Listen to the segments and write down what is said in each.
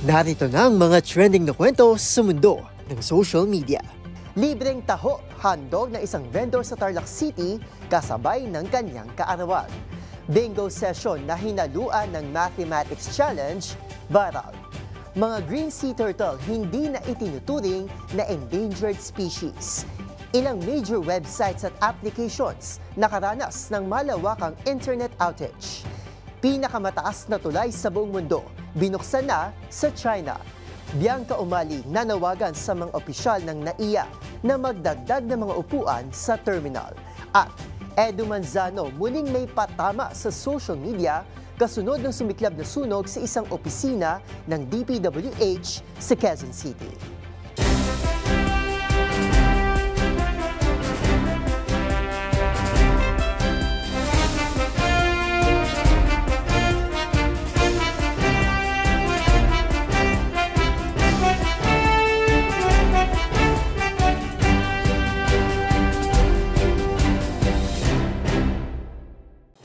Narito na ang mga trending na kwento sa mundo ng social media. Libreng taho, handog ng isang vendor sa Tarlac City kasabay ng kanyang kaarawan. Bingo session na hinaluan ng Mathematics Challenge, viral. Mga green sea turtle hindi na itinuturing na endangered species. Ilang major websites at applications nakaranas ng malawakang internet outage. Pinakamataas na tulay sa buong mundo, binuksan na sa China. Bianca Umali nanawagan sa mga opisyal ng NAIA na magdagdag ng mga upuan sa terminal. At Edu Manzano muling may patama sa social media kasunod ng sumiklab na sunog sa isang opisina ng DPWH sa Quezon City.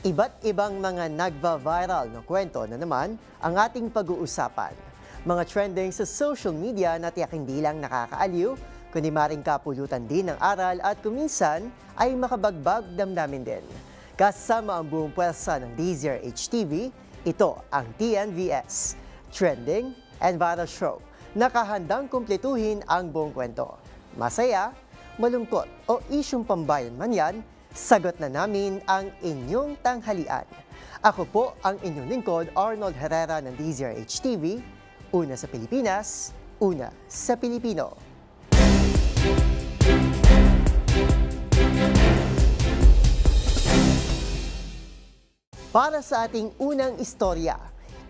Iba't ibang mga nagva-viral na kwento na naman ang ating pag-uusapan. Mga trending sa social media na tiyak hindi lang nakakaaliw, kundi maring kapulutan din ng aral at kuminsan ay makabagbag damdamin din. Kasama ang buong pwersa ng DZRH TV, ito ang TNVS, Trending and Viral Show. Nakahandang kumpletuhin ang buong kwento. Masaya, malungkot o isyong pambayan man yan, sagot na namin ang inyong tanghalian. Ako po ang inyong lingkod, Arnold Herrera ng DZRH TV. Una sa Pilipinas, una sa Pilipino. Para sa ating unang istorya,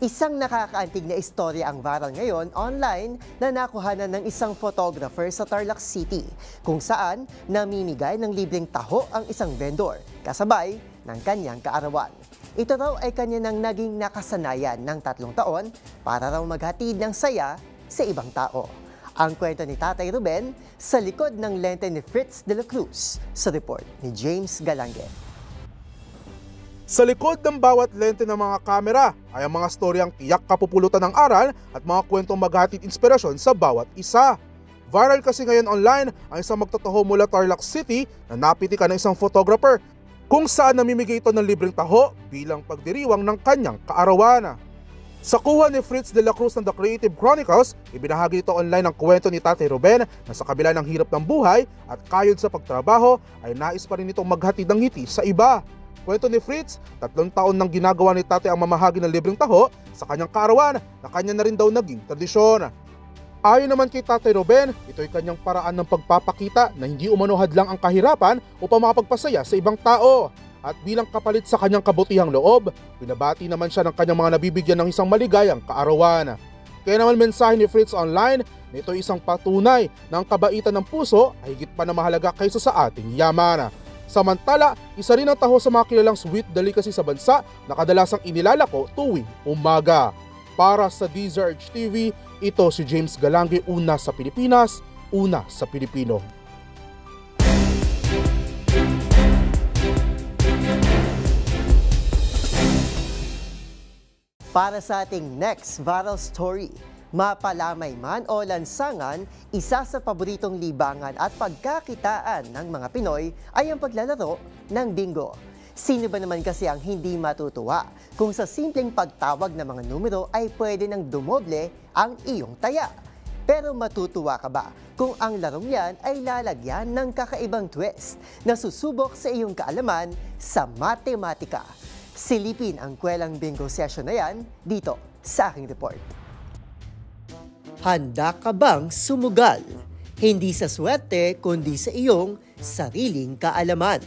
isang nakakaantig na istorya ang viral ngayon online na nakuhanan ng isang photographer sa Tarlac City, kung saan namimigay ng libreng taho ang isang vendor kasabay ng kanyang kaarawan. Ito raw ay kanya nang naging nakasanayan ng 3 taon para raw maghatid ng saya sa ibang tao. Ang kwento ni Tatay Ruben sa likod ng lente ni Fritz de la Cruz sa report ni James Galangue. Sa likod ng bawat lente ng mga kamera ay ang mga storyang tiyak kapupulutan ng aral at mga kwentong maghatid inspirasyon sa bawat isa. Viral kasi ngayon online ang isang magtataho mula Tarlac City na napitikan ng isang photographer kung saan namimigay ito ng libreng taho bilang pagdiriwang ng kanyang kaarawan. Sa kuha ni Fritz de la Cruz ng The Creative Chronicles, ibinahagi ito online ang kwento ni Tatay Ruben na sa kabila ng hirap ng buhay at kayod sa pagtrabaho ay nais pa rin itong maghatid ng ngiti sa iba. Kwento ni Fritz, 3 taon nang ginagawa ni Tatay ang mamahagi ng libreng taho sa kanyang kaarawan na kanya na rin daw naging tradisyon. Ayon naman kay Tatay Ruben, ito'y kanyang paraan ng pagpapakita na hindi umano hadlang ang kahirapan upang makapagpasaya sa ibang tao. At bilang kapalit sa kanyang kabutihang loob, binabati naman siya ng kanyang mga nabibigyan ng isang maligayang kaarawan. Kaya naman mensahe ni Fritz online na ito'y isang patunay na ang kabaitan ng puso ay higit pa na mahalaga kaysa sa ating yaman. Samantala, isa rin ang taho sa mga kilalang sweet delicacy sa bansa na kadalasang inilalako tuwing umaga. Para sa DZRH TV, ito si James Galangue, una sa Pilipinas, una sa Pilipino. Para sa ating next viral story, mapalamay man o lansangan, isa sa paboritong libangan at pagkakitaan ng mga Pinoy ay ang paglalaro ng bingo. Sino ba naman kasi ang hindi matutuwa kung sa simpleng pagtawag ng mga numero ay pwede nang dumoble ang iyong taya? Pero matutuwa ka ba kung ang larong yan ay lalagyan ng kakaibang twist na susubok sa iyong kaalaman sa matematika? Silipin ang kwelang bingo session na yan dito sa aking report. Handa ka bang sumugal? Hindi sa swerte, kundi sa iyong sariling kaalaman.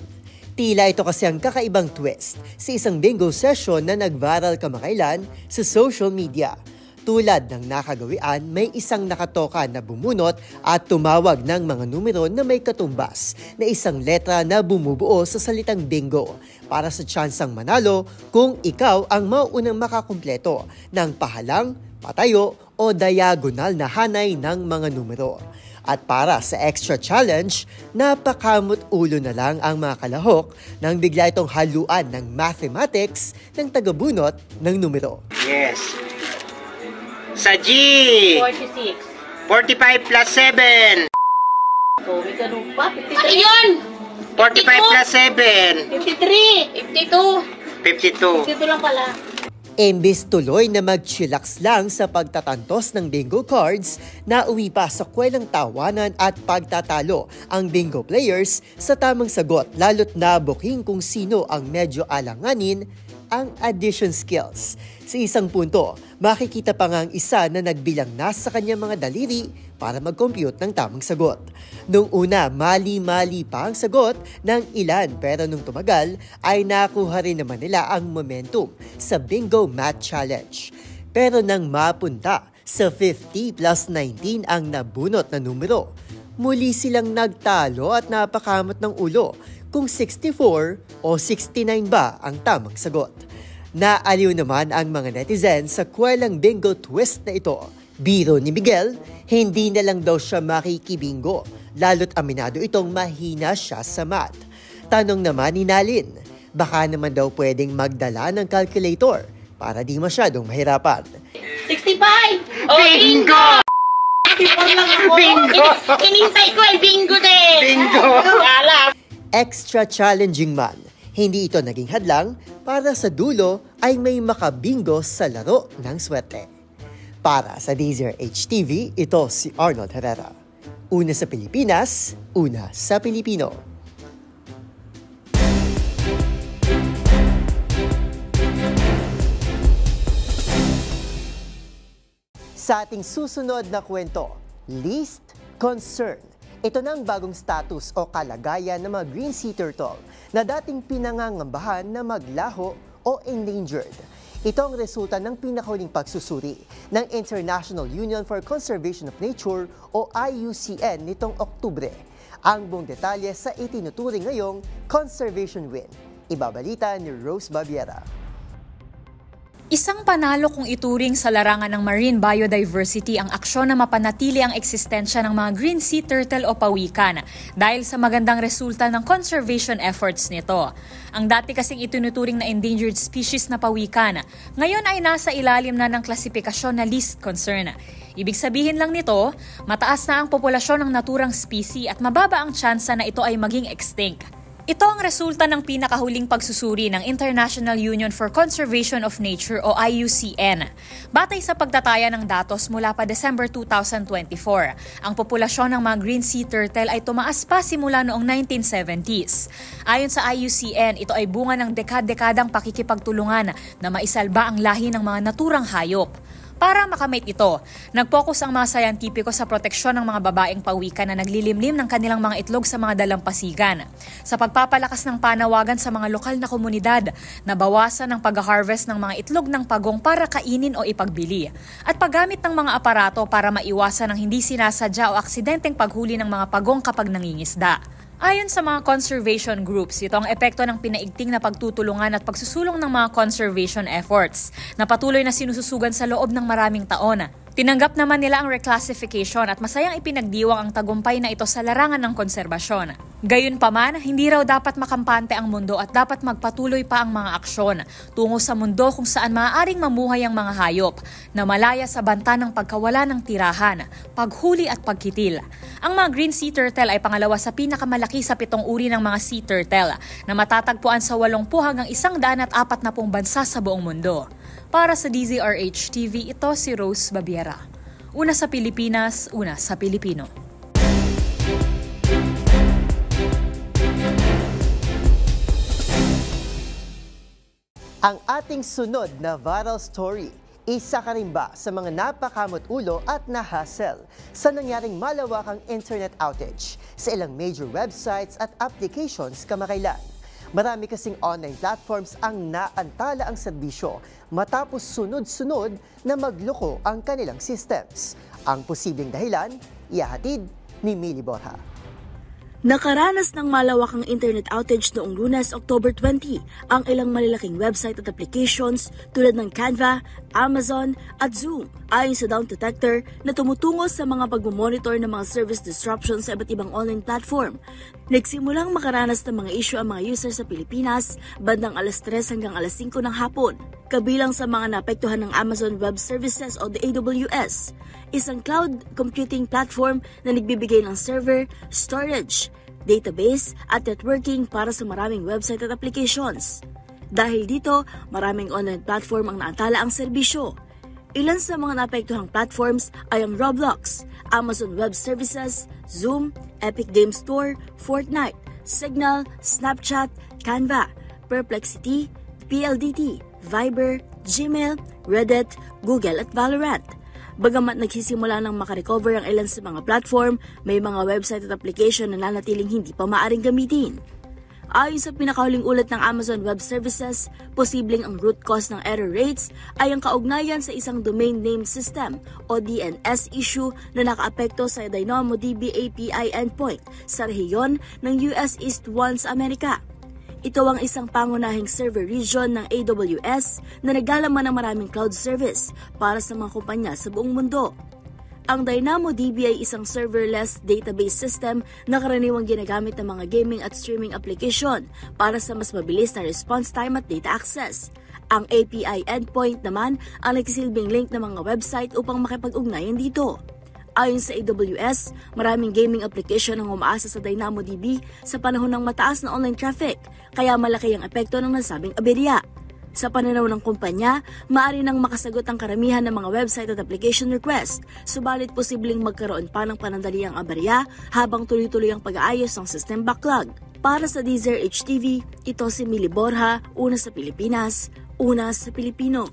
Tila ito kasi ang kakaibang twist sa isang bingo session na nag-viral kamakailan sa social media. Tulad ng nakagawian, may isang nakatoka na bumunot at tumawag ng mga numero na may katumbas na isang letra na bumubuo sa salitang bingo para sa tsansang manalo kung ikaw ang mauunang makakumpleto ng pahalang, patayo o diagonal na hanay ng mga numero. At para sa extra challenge, napakamot ulo na lang ang mga kalahok nang bigla itong haluan ng mathematics ng tagabunot ng numero. Yes. Sa G, 46. 45 plus 7. So, may ganun pa. 53. Ayun! 45 plus 7. 53. 52. 52. 52 lang pala. Imbis tuloy na mag-chillax lang sa pagtatantos ng bingo cards, nauwi pa sa kwelang tawanan at pagtatalo ang bingo players sa tamang sagot, lalo't na booking kung sino ang medyo alanganin ang addition skills. Sa isang punto, makikita pa nga ang isa na nagbilang na sa kanyang mga daliri para mag-compute ng tamang sagot. Nung una, mali-mali pa ang sagot ng ilan, pero nung tumagal ay nakuha rin naman nila ang momentum sa Bingo Math Challenge. Pero nang mapunta sa 50 plus 19 ang nabunot na numero, muli silang nagtalo at napakamot ng ulo kung 64 o 69 ba ang tamang sagot. Naaliw naman ang mga netizens sa kwelang bingo twist na ito. Biro ni Miguel, hindi na lang daw siya makikibingo, lalo't aminado itong mahina siya sa math. Tanong naman ni Nalin, baka naman daw pwedeng magdala ng calculator para di masyadong mahirapan. 65! Oh, Bingo! Bingo! Inintay ko ay bingo din! Bingo! Alam! Extra challenging man, hindi ito naging hadlang para sa dulo ay may makabingo sa laro ng swerte. Para sa DZRH TV, ito si Arnold Herrera. Una sa Pilipinas, una sa Pilipino. Sa ating susunod na kwento, least concern. Ito na ang bagong status o kalagayan ng mga green sea turtle na dating pinangangambahan na maglaho o endangered. Ito ang resulta ng pinakahuling pagsusuri ng International Union for Conservation of Nature o IUCN nitong Oktubre. Ang buong detalye sa itinuturing ngayong Conservation Win. Ibabalita ni Rose Babiera. Isang panalo kung ituring sa larangan ng marine biodiversity ang aksyon na mapanatili ang eksistensya ng mga green sea turtle o pawikan dahil sa magandang resulta ng conservation efforts nito. Ang dati kasing itinuturing na endangered species na pawikan, ngayon ay nasa ilalim na ng klasifikasyon na least concern. Ibig sabihin lang nito, mataas na ang populasyon ng naturang species at mababa ang tsansa na ito ay maging extinct. Ito ang resulta ng pinakahuling pagsusuri ng International Union for Conservation of Nature o IUCN. Batay sa pagtataya ng datos mula pa December 2024, ang populasyon ng mga green sea turtle ay tumaas pa simula noong 1970s. Ayon sa IUCN, ito ay bunga ng dekad-dekadang pakikipagtulungan na maisalba ang lahi ng mga naturang hayop. Para makamit ito, nag-focus ang mga sayantipiko sa proteksyon ng mga babaeng pawikan na naglilimlim ng kanilang mga itlog sa mga dalampasigan, sa pagpapalakas ng panawagan sa mga lokal na komunidad na bawasan ng pag-harvest ng mga itlog ng pagong para kainin o ipagbili, at paggamit ng mga aparato para maiwasan ang hindi sinasadya o aksidenteng paghuli ng mga pagong kapag nangingisda. Ayon sa mga conservation groups, ito ang epekto ng pinaigting na pagtutulungan at pagsusulong ng mga conservation efforts na patuloy na sinususugan sa loob ng maraming taon. Tinanggap naman nila ang reclassification at masayang ipinagdiwang ang tagumpay na ito sa larangan ng konserbasyon. Gayunpaman, hindi raw dapat makampante ang mundo at dapat magpatuloy pa ang mga aksyon tungo sa mundo kung saan maaaring mamuhay ang mga hayop na malaya sa banta ng pagkawala ng tirahan, paghuli at pagkitil. Ang mga green sea turtle ay pangalawa sa pinakamalaki sa 7 uri ng mga sea turtle na matatagpuan sa 80 hanggang 140 bansa sa buong mundo. Para sa DZRH TV, ito si Rose Babiera. Una sa Pilipinas, una sa Pilipino. Ang ating sunod na viral story, isa ka rin ba sa mga napakamot ulo at nahassle sa nangyaring malawakang internet outage sa ilang major websites at applications kamakailan? Marami kasing online platforms ang naantala ang serbisyo matapos sunod-sunod na magloko ang kanilang systems. Ang posibleng dahilan, ihahatid ni Mili Borja. Nakaranas ng malawakang internet outage noong Lunes, October 20 ang ilang malalaking website at applications tulad ng Canva, Amazon at Zoom ayon sa Down Detector na tumutungo sa mga pagmumonitor ng mga service disruptions sa iba't ibang online platform. Nagsimulang makaranas ng mga issue ang mga users sa Pilipinas bandang alas 3 hanggang alas 5 ng hapon. Kabilang sa mga naapektuhan ng Amazon Web Services o the AWS, isang cloud computing platform na nagbibigay ng server, storage, database at networking para sa maraming website at applications. Dahil dito, maraming online platform ang naantala ang serbisyo. Ilan sa mga naapektuhang platforms ay ang Roblox, Amazon Web Services, Zoom, Epic Games Store, Fortnite, Signal, Snapchat, Canva, Perplexity, PLDT, Viber, Gmail, Reddit, Google at Valorant. Bagamat nagsisimula nang makarecover ang ilan sa mga platform, may mga website at application na nanatiling hindi pa maaring gamitin. Ayon sa pinakahuling ulat ng Amazon Web Services, posibleng ang root cause ng error rates ay ang kaugnayan sa isang Domain Name System o DNS issue na nakaapekto sa DynamoDB API endpoint sa rehiyon ng US East 1 sa Amerika. Ito ang isang pangunahing server region ng AWS na naglalaman ng maraming cloud service para sa mga kumpanya sa buong mundo. Ang DynamoDB ay isang serverless database system na karaniwang ginagamit ng mga gaming at streaming application para sa mas mabilis na response time at data access. Ang API endpoint naman ang nagsisilbing link ng mga website upang makipag-ugnayan dito. Ayon sa AWS, maraming gaming application ang umaasa sa DynamoDB sa panahon ng mataas na online traffic, kaya malaki ang epekto ng nasabing aberya. Sa pananaw ng kumpanya, maaari nang makasagot ang karamihan ng mga website at application request, subalit posibleng magkaroon pa ng panandaliang aberya habang tuloy-tuloy ang pag-aayos ng system backlog. Para sa DZRH TV, ito si Mili Borja, una sa Pilipinas, una sa Pilipino.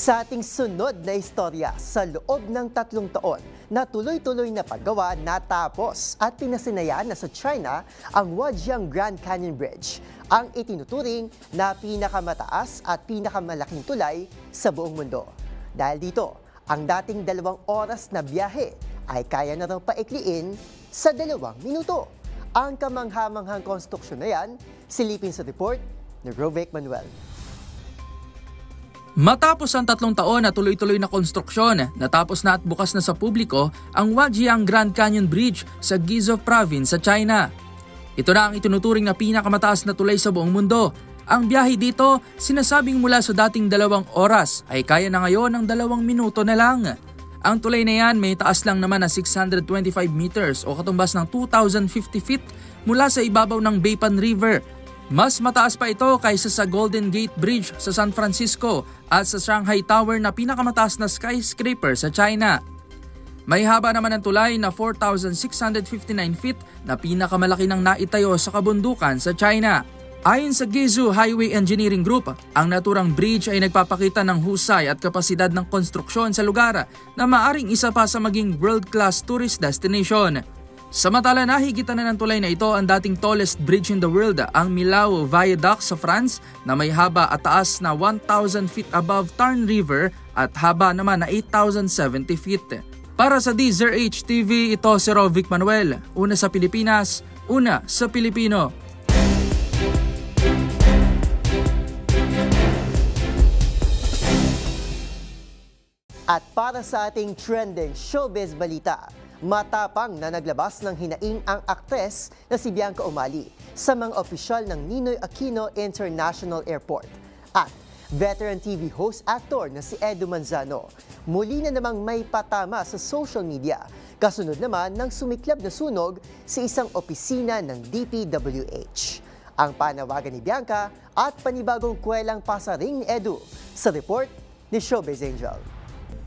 Sa ating sunod na istorya, sa loob ng 3 taon na tuloy-tuloy na paggawa natapos at pinasinayaan na sa China ang Huajiang Grand Canyon Bridge, ang itinuturing na pinakamataas at pinakamalaking tulay sa buong mundo. Dahil dito, ang dating 2 oras na biyahe ay kaya na raw paikliin sa 2 minuto. Ang kamangha-manghang konstruksyon na yan, silipin sa report ni Rovic Manuel. Matapos ang 3 taon na tuloy-tuloy na konstruksyon, natapos na at bukas na sa publiko ang Huajiang Grand Canyon Bridge sa Guizhou Province sa China. Ito na ang itinuturing na pinakamataas na tulay sa buong mundo. Ang biyahe dito, sinasabing mula sa dating 2 oras, ay kaya na ngayon ng 2 minuto na lang. Ang tulay na yan may taas lang naman na 625 meters o katumbas ng 2,050 feet mula sa ibabaw ng Beipan River. Mas mataas pa ito kaysa sa Golden Gate Bridge sa San Francisco at sa Shanghai Tower na pinakamataas na skyscraper sa China. May haba naman ng tulay na 4,659 feet na pinakamalaki ng naitayo sa kabundukan sa China. Ayon sa Guizhou Highway Engineering Group, ang naturang bridge ay nagpapakita ng husay at kapasidad ng konstruksyon sa lugar na maaring isa pa sa maging world-class tourist destination. Samantala, nahigitan na ng tulay na ito ang dating tallest bridge in the world, ang Millau Viaduct sa France na may haba at taas na 1,000 feet above Tarn River at haba naman na 8,070 feet. Para sa DZRH TV, ito si Rovic Manuel, una sa Pilipinas, una sa Pilipino. At para sa ating trending showbiz balita, matapang na naglabas ng hinaing ang aktres na si Bianca Umali sa mga opisyal ng Ninoy Aquino International Airport. At veteran TV host actor na si Edu Manzano, muli na namang may patama sa social media, kasunod naman ng sumiklab na sunog sa isang opisina ng DPWH. Ang panawagan ni Bianca at panibagong kwelang pasaring ni Edu sa report ni Showbiz Angel.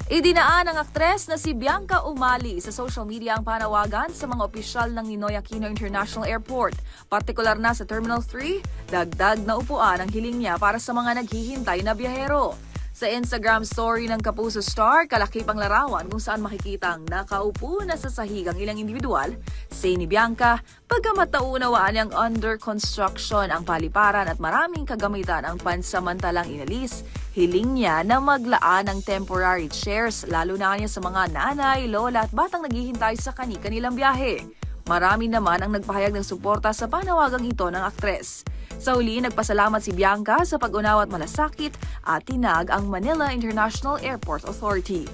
Idinaan ng aktres na si Bianca Umali sa social media ang panawagan sa mga opisyal ng Ninoy Aquino International Airport, partikular na sa Terminal 3, dagdag na upuan ang hiling niya para sa mga naghihintay na biyahero. Sa Instagram story ng Kapuso Star, kalakipang larawan kung saan makikitang nakaupo na sa sahig ang ilang individual, say ni Bianca, pagkamat naunawaan niyang under construction ang paliparan at maraming kagamitan ang pansamantalang inalis, hiling niya na maglaan ng temporary chairs lalo na niya sa mga nanay, lola at batang naghihintay sa kani-kanilang biyahe. Marami naman ang nagpahayag ng suporta sa panawagang ito ng aktres. Sa huli, nagpasalamat si Bianca sa pag-unawa at malasakit at tinag ang Manila International Airport Authority.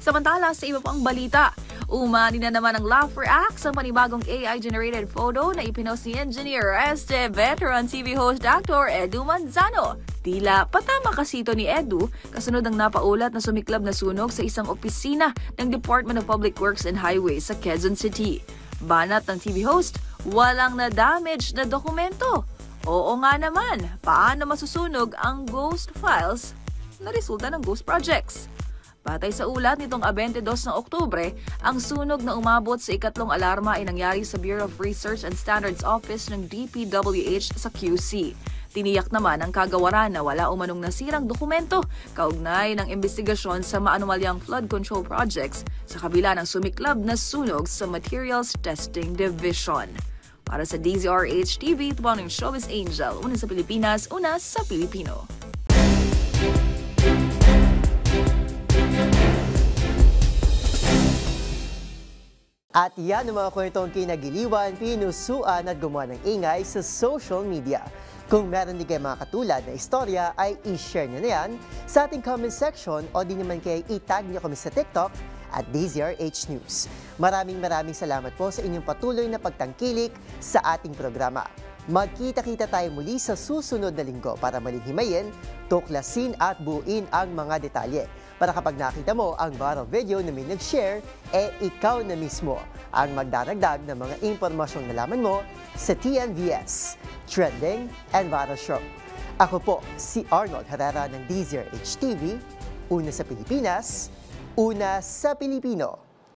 Samantala, sa iba pang balita, umani na naman ang Laugher Act sa panibagong AI-generated photo na ipinost ni engineer veteran TV host Dr. Edu Manzano. Tila patama kasi ito ni Edu kasunod ang napaulat na sumiklab na sunog sa isang opisina ng Department of Public Works and Highways sa Quezon City. Banat ng TV host, walang na-damage na dokumento. Oo nga naman, paano masusunog ang ghost files na resulta ng ghost projects? Batay sa ulat nitong 22 ng Oktubre, ang sunog na umabot sa ikatlong alarma ay nangyari sa Bureau of Research and Standards Office ng DPWH sa QC. Tiniyak naman ang kagawaran na wala umanong nasirang dokumento kaugnay ng investigasyon sa maanumalyang flood control projects sa kabila ng sumiklab na sunog sa Materials Testing Division. Para sa DZRH-TV, ito ang Showbiz Angel, una sa Pilipinas, una sa Pilipino. At yan ang mga kwentong kinagiliwan, pinusuan at gumawa ng ingay sa social media. Kung meron din kayo mga katulad na istorya, ay i-share nyo na yan sa ating comment section o di naman kayo i-tag nyo kami sa TikTok at DZRH News. Maraming salamat po sa inyong patuloy na pagtangkilik sa ating programa. Magkita-kita tayo muli sa susunod na linggo para malinghimayin, tuklasin at buuin ang mga detalye. Para kapag nakita mo ang viral video na may nag-share, ikaw na mismo ang magdaragdag ng mga impormasyong nalaman mo sa TNVS, Trending and Viral Show. Ako po si Arnold Herrera ng DZRH TV, una sa Pilipinas, una sa Pilipino.